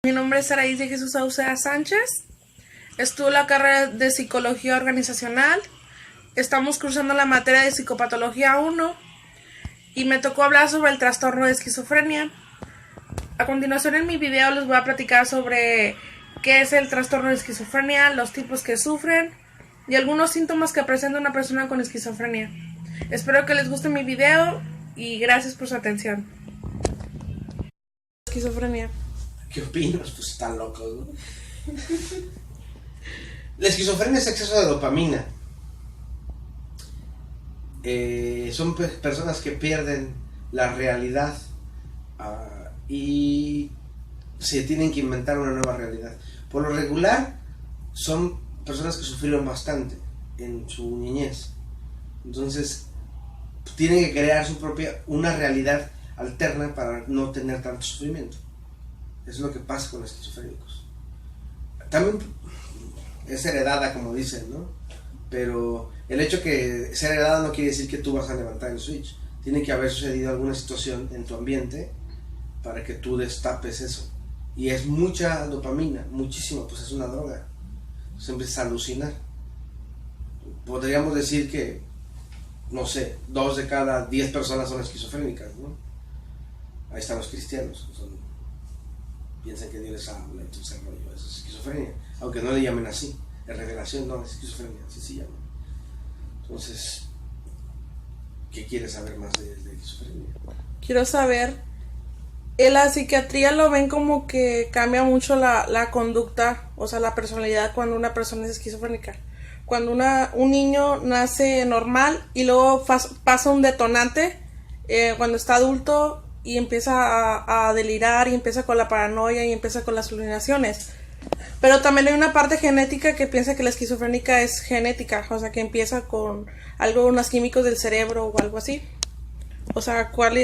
Mi nombre es Saraís de Jesús Sauceda Sánchez. Estudio la carrera de Psicología Organizacional. Estamos cursando la materia de Psicopatología 1 y me tocó hablar sobre el trastorno de esquizofrenia. A continuación en mi video les voy a platicar sobre qué es el trastorno de esquizofrenia, los tipos que sufren y algunos síntomas que presenta una persona con esquizofrenia. Espero que les guste mi video y gracias por su atención. Esquizofrenia. ¿Qué opinas? Pues están locos, ¿no? La esquizofrenia es exceso de dopamina. Son personas que pierden la realidad y se tienen que inventar una nueva realidad. Por lo regular, son personas que sufrieron bastante en su niñez. Entonces, tienen que crear una realidad alterna para no tener tanto sufrimiento. Eso es lo que pasa con los esquizofrénicos. También es heredada, como dicen, ¿no? Pero el hecho que sea heredada no quiere decir que tú vas a levantar el switch. Tiene que haber sucedido alguna situación en tu ambiente para que tú destapes eso. Y es mucha dopamina, muchísimo, pues es una droga. Se empieza a alucinar. Podríamos decir que, no sé, 2 de cada 10 personas son esquizofrénicas, ¿no? Ahí están los cristianos, piensan que Dios les habla y todo ese rollo. Eso es esquizofrenia, aunque no le llamen así. En revelación no, es esquizofrenia, así se llama. Entonces, ¿qué quieres saber más de esquizofrenia? Quiero saber, en la psiquiatría lo ven como que cambia mucho la conducta, o sea, la personalidad cuando una persona es esquizofrénica. Cuando un niño nace normal y luego pasa un detonante, cuando está adulto y empieza a delirar y empieza con la paranoia y empieza con las alucinaciones. Pero también hay una parte genética que piensa que la esquizofrénica es genética, o sea, que empieza con unos químicos del cerebro o algo así. O sea, ¿cuál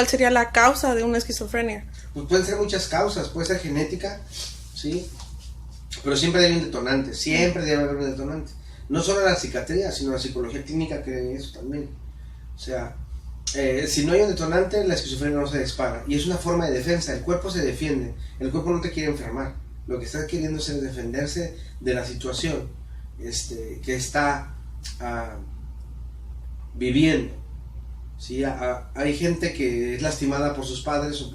sería la causa de una esquizofrenia? Pues pueden ser muchas causas, puede ser genética, ¿sí? Pero siempre hay un detonante, siempre debe haber un detonante. No solo la psiquiatría, sino la psicología clínica cree eso también. O sea, si no hay un detonante, la esquizofrenia no se dispara. Y es una forma de defensa, el cuerpo se defiende, el cuerpo no te quiere enfermar. Lo que está queriendo es defenderse de la situación que está viviendo. ¿Sí? Hay gente que es lastimada por sus padres o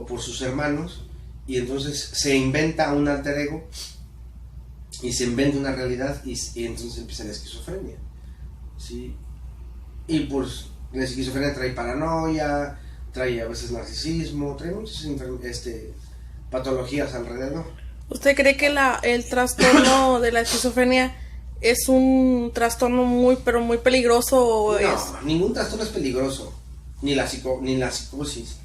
por sus hermanos y entonces se inventa un alter ego y se inventa una realidad y entonces empieza la esquizofrenia, ¿sí? Y pues la esquizofrenia trae paranoia, trae a veces narcisismo, trae muchas patologías alrededor. ¿Usted cree que el trastorno de la esquizofrenia es un trastorno pero muy peligroso? No, ningún trastorno es peligroso, ni la psicosis.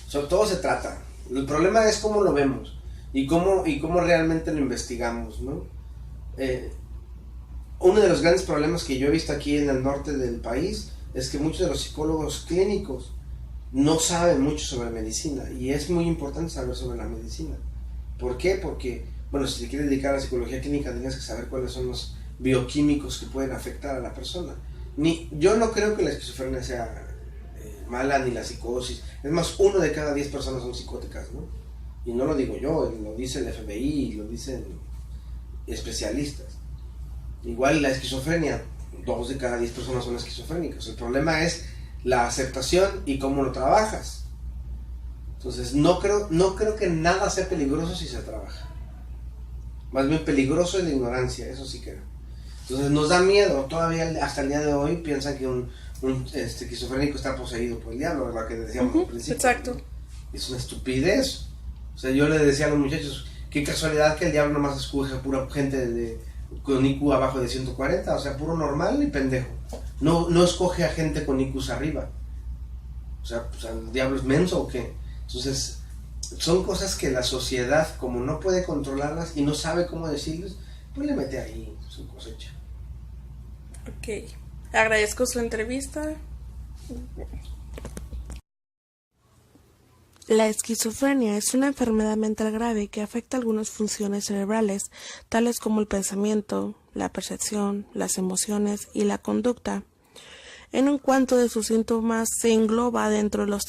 Sobre todo se trata. El problema es cómo lo vemos y cómo realmente lo investigamos, ¿no? Uno de los grandes problemas que yo he visto aquí en el norte del país es que muchos de los psicólogos clínicos no saben mucho sobre medicina y es muy importante saber sobre la medicina. ¿Por qué? Porque, bueno, si te quieres dedicar a la psicología clínica tienes que saber cuáles son los bioquímicos que pueden afectar a la persona. Yo no creo que la esquizofrenia sea mala ni la psicosis. Es más, 1 de cada 10 personas son psicóticas, ¿no? Y no lo digo yo, lo dice el FBI, lo dicen especialistas. Igual la esquizofrenia, 2 de cada 10 personas son esquizofrénicos. El problema es la aceptación y cómo lo trabajas. Entonces no creo que nada sea peligroso si se trabaja. Más bien peligroso es la ignorancia, eso sí creo. Entonces nos da miedo, todavía hasta el día de hoy piensan que un esquizofrénico está poseído por el diablo, lo que decíamos al principio. Exacto. ¿No? Es una estupidez. O sea, yo le decía a los muchachos, qué casualidad que el diablo nomás escoge a pura gente con IQ abajo de 140, o sea, puro normal y pendejo. No escoge a gente con IQs arriba. O sea, pues, ¿el diablo es menso o qué? Entonces, son cosas que la sociedad, como no puede controlarlas y no sabe cómo decirles, pues le mete ahí su cosecha. Ok, agradezco su entrevista. La esquizofrenia es una enfermedad mental grave que afecta algunas funciones cerebrales, tales como el pensamiento, la percepción, las emociones y la conducta. En un cuanto de sus síntomas se engloba dentro de los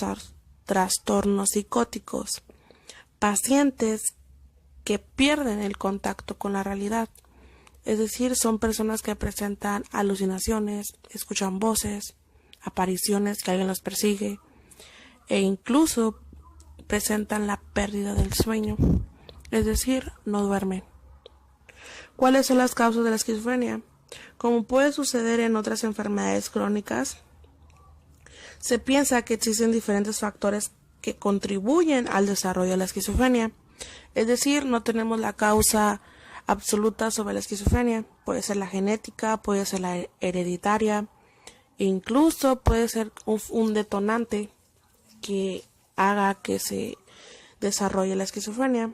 trastornos psicóticos. pacientes que pierden el contacto con la realidad. Es decir, son personas que presentan alucinaciones, escuchan voces, apariciones que alguien los persigue e incluso presentan la pérdida del sueño, es decir, no duermen. ¿Cuáles son las causas de la esquizofrenia? Como puede suceder en otras enfermedades crónicas, se piensa que existen diferentes factores que contribuyen al desarrollo de la esquizofrenia. Es decir, no tenemos la causa absoluta sobre la esquizofrenia. Puede ser la genética, puede ser la hereditaria, e incluso puede ser un detonante que haga que se desarrolle la esquizofrenia.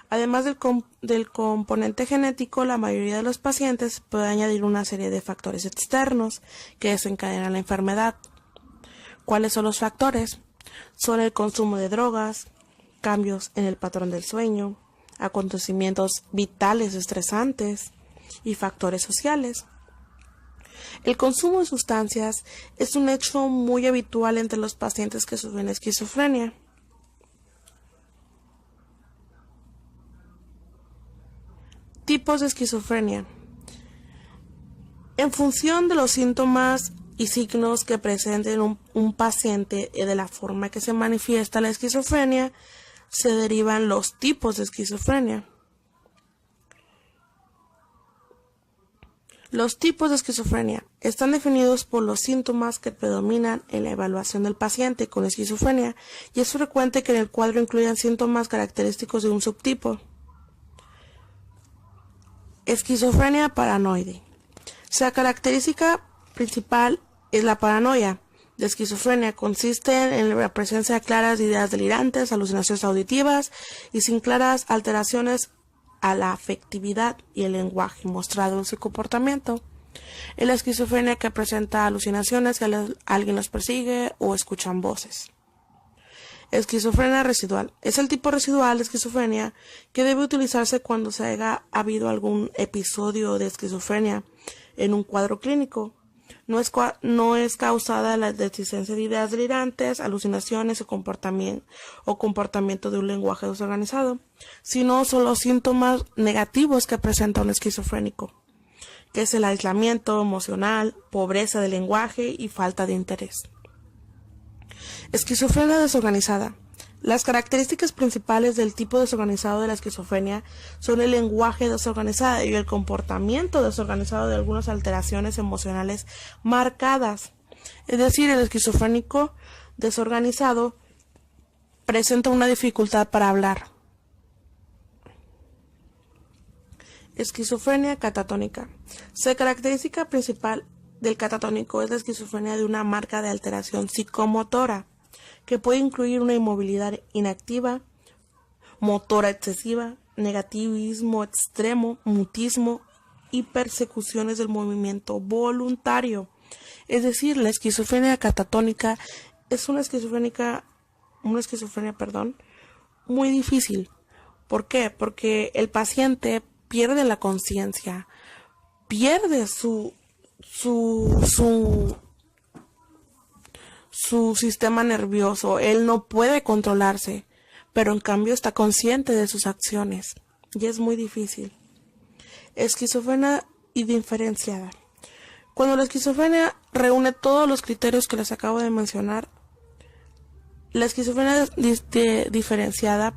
Además del componente genético, la mayoría de los pacientes puede añadir una serie de factores externos que desencadenan la enfermedad. ¿Cuáles son los factores? Son el consumo de drogas, cambios en el patrón del sueño, acontecimientos vitales estresantes y factores sociales. El consumo de sustancias es un hecho muy habitual entre los pacientes que sufren esquizofrenia. Tipos de esquizofrenia. En función de los síntomas y signos que presenten un paciente y de la forma que se manifiesta la esquizofrenia, se derivan los tipos de esquizofrenia. Los tipos de esquizofrenia están definidos por los síntomas que predominan en la evaluación del paciente con esquizofrenia y es frecuente que en el cuadro incluyan síntomas característicos de un subtipo. Esquizofrenia paranoide. Su característica principal es la paranoia de esquizofrenia. Consiste en la presencia de claras ideas delirantes, alucinaciones auditivas y sin claras alteraciones a la afectividad y el lenguaje mostrado en su comportamiento. Es la esquizofrenia que presenta alucinaciones, que alguien los persigue o escuchan voces. Esquizofrenia residual. Es el tipo residual de esquizofrenia que debe utilizarse cuando se haya habido algún episodio de esquizofrenia en un cuadro clínico. No es causada la existencia de ideas delirantes, alucinaciones o comportamiento de un lenguaje desorganizado, sino son los síntomas negativos que presenta un esquizofrénico, que es el aislamiento emocional, pobreza de lenguaje y falta de interés. Esquizofrenia desorganizada. Las características principales del tipo desorganizado de la esquizofrenia son el lenguaje desorganizado y el comportamiento desorganizado de algunas alteraciones emocionales marcadas. Es decir, el esquizofrénico desorganizado presenta una dificultad para hablar. Esquizofrenia catatónica. Su característica principal del catatónico es la esquizofrenia de una marca de alteración psicomotora, que puede incluir una inmovilidad inactiva, motora excesiva, negativismo extremo, mutismo y persecuciones del movimiento voluntario. Es decir, la esquizofrenia catatónica es una esquizofrenia muy difícil. ¿Por qué? Porque el paciente pierde la conciencia, pierde su sistema nervioso, él no puede controlarse, pero en cambio está consciente de sus acciones y es muy difícil. Esquizofrenia indiferenciada. Cuando la esquizofrenia reúne todos los criterios que les acabo de mencionar, la esquizofrenia diferenciada,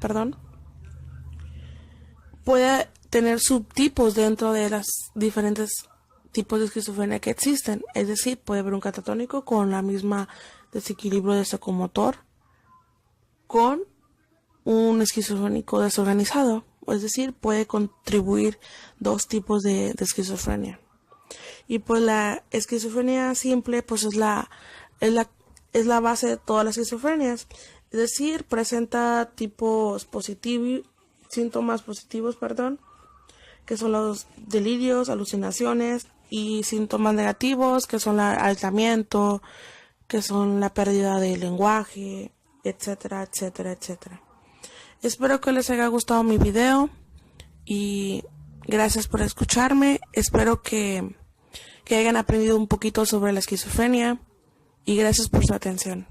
puede tener subtipos dentro de las diferentes tipos de esquizofrenia que existen. Es decir, puede haber un catatónico con la misma desequilibrio de psicomotor con un esquizofrénico desorganizado. Es decir, puede contribuir dos tipos de esquizofrenia. Y pues la esquizofrenia simple pues es la base de todas las esquizofrenias. Es decir, presenta síntomas positivos, que son los delirios, alucinaciones, y síntomas negativos, que son el aislamiento, que son la pérdida de lenguaje, etcétera, etcétera, etcétera. Espero que les haya gustado mi video y gracias por escucharme. Espero que hayan aprendido un poquito sobre la esquizofrenia y gracias por su atención.